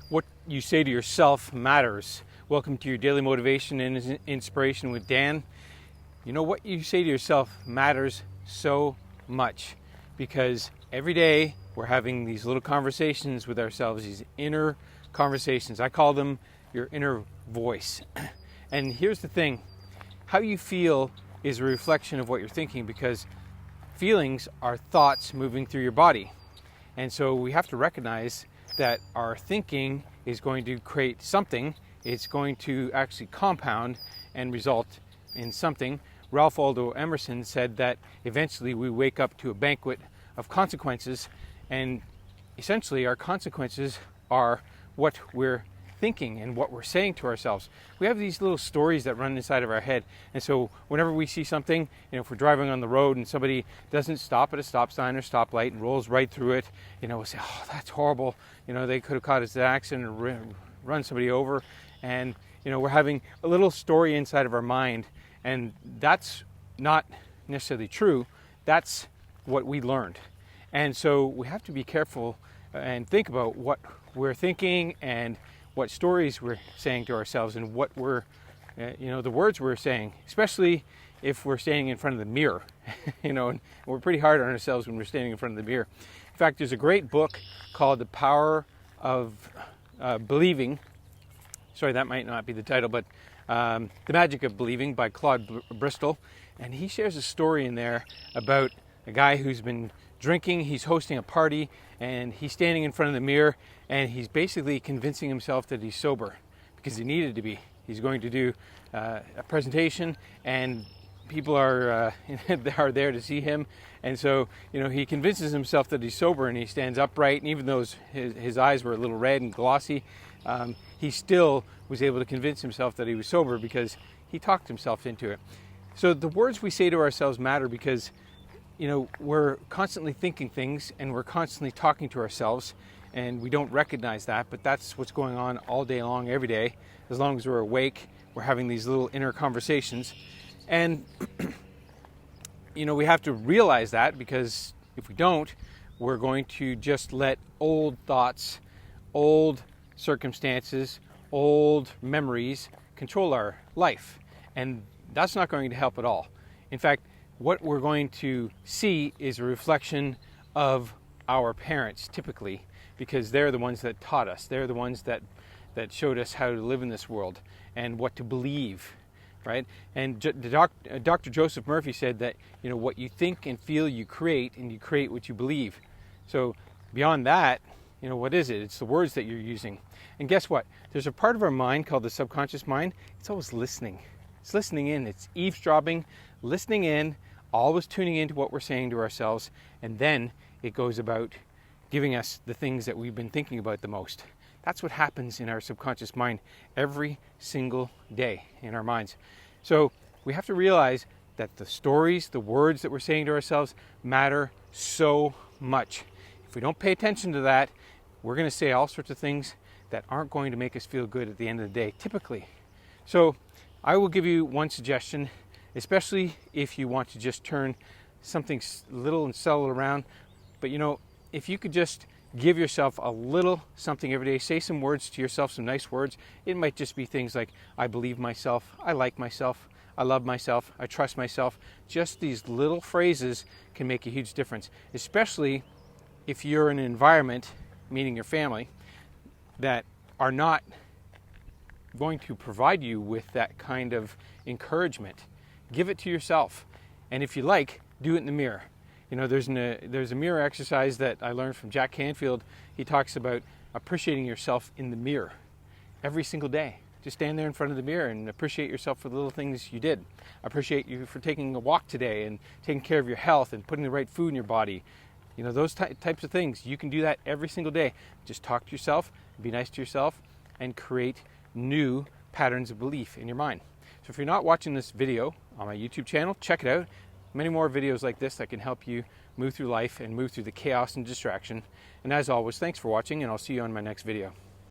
What you say to yourself matters. Welcome to your daily motivation and inspiration with Dan. You know, what you say to yourself matters so much because every day we're having these little conversations with ourselves, these inner conversations. I call them your inner voice. And here's the thing, how you feel is a reflection of what you're thinking, because feelings are thoughts moving through your body. And so we have to recognize that our thinking is going to create something. It's going to actually compound and result in something. Ralph Waldo Emerson said that eventually we wake up to a banquet of consequences, and essentially our consequences are what we're thinking and what we're saying to ourselves. We have these little stories that run inside of our head, and so whenever we see something, if we're driving on the road and somebody doesn't stop at a stop sign or stoplight and rolls right through it, we'll say, oh, that's horrible, they could have caused an accident or run somebody over. And we're having a little story inside of our mind, and that's not necessarily true. That's what we learned. And so we have to be careful and think about what we're thinking and what stories we're saying to ourselves, and what we're, the words we're saying, especially if we're standing in front of the mirror, and we're pretty hard on ourselves when we're standing in front of the mirror. In fact, there's a great book called The Power of Believing. Sorry, that might not be the title, but The Magic of Believing by Claude Bristol. And he shares a story in there about a guy who's been drinking. He's hosting a party, and he's standing in front of the mirror, and he's basically convincing himself that he's sober because he needed to be. He's going to do a presentation, and people are there to see him. And so, he convinces himself that he's sober, and he stands upright. And even though his eyes were a little red and glossy, he still was able to convince himself that he was sober because he talked himself into it. So the words we say to ourselves matter because, we're constantly thinking things and we're constantly talking to ourselves, and we don't recognize that, but that's what's going on all day long, every day. As long as we're awake, we're having these little inner conversations. And, we have to realize that, because if we don't, we're going to just let old thoughts, old circumstances, old memories control our life. And that's not going to help at all. In fact, what we're going to see is a reflection of our parents, typically, because they're the ones that taught us. They're the ones that showed us how to live in this world and what to believe, right? And Dr. Joseph Murphy said that, what you think and feel, you create, and you create what you believe. So beyond that, what is it? It's the words that you're using. And guess what? There's a part of our mind called the subconscious mind. It's always listening. It's listening in. It's eavesdropping, listening in, always tuning into what we're saying to ourselves. And then it goes about giving us the things that we've been thinking about the most. That's what happens in our subconscious mind every single day in our minds. So we have to realize that the stories, the words that we're saying to ourselves matter so much. If we don't pay attention to that, we're going to say all sorts of things that aren't going to make us feel good at the end of the day, typically. So I will give you one suggestion, especially if you want to just turn something little and subtle around. But if you could just give yourself a little something every day, say some words to yourself, some nice words. It might just be things like, I believe myself, I like myself, I love myself, I trust myself. Just these little phrases can make a huge difference, especially if you're in an environment, meaning your family, that are not going to provide you with that kind of encouragement. Give it to yourself. And if you like, do it in the mirror. There's a mirror exercise that I learned from Jack Canfield. He talks about appreciating yourself in the mirror every single day. Just stand there in front of the mirror and appreciate yourself for the little things you did. Appreciate you for taking a walk today and taking care of your health and putting the right food in your body. Those types of things. You can do that every single day. Just talk to yourself, be nice to yourself, and create new patterns of belief in your mind. So if you're not watching this video on my YouTube channel, check it out. Many more videos like this that can help you move through life and move through the chaos and distraction. And as always, thanks for watching, and I'll see you on my next video.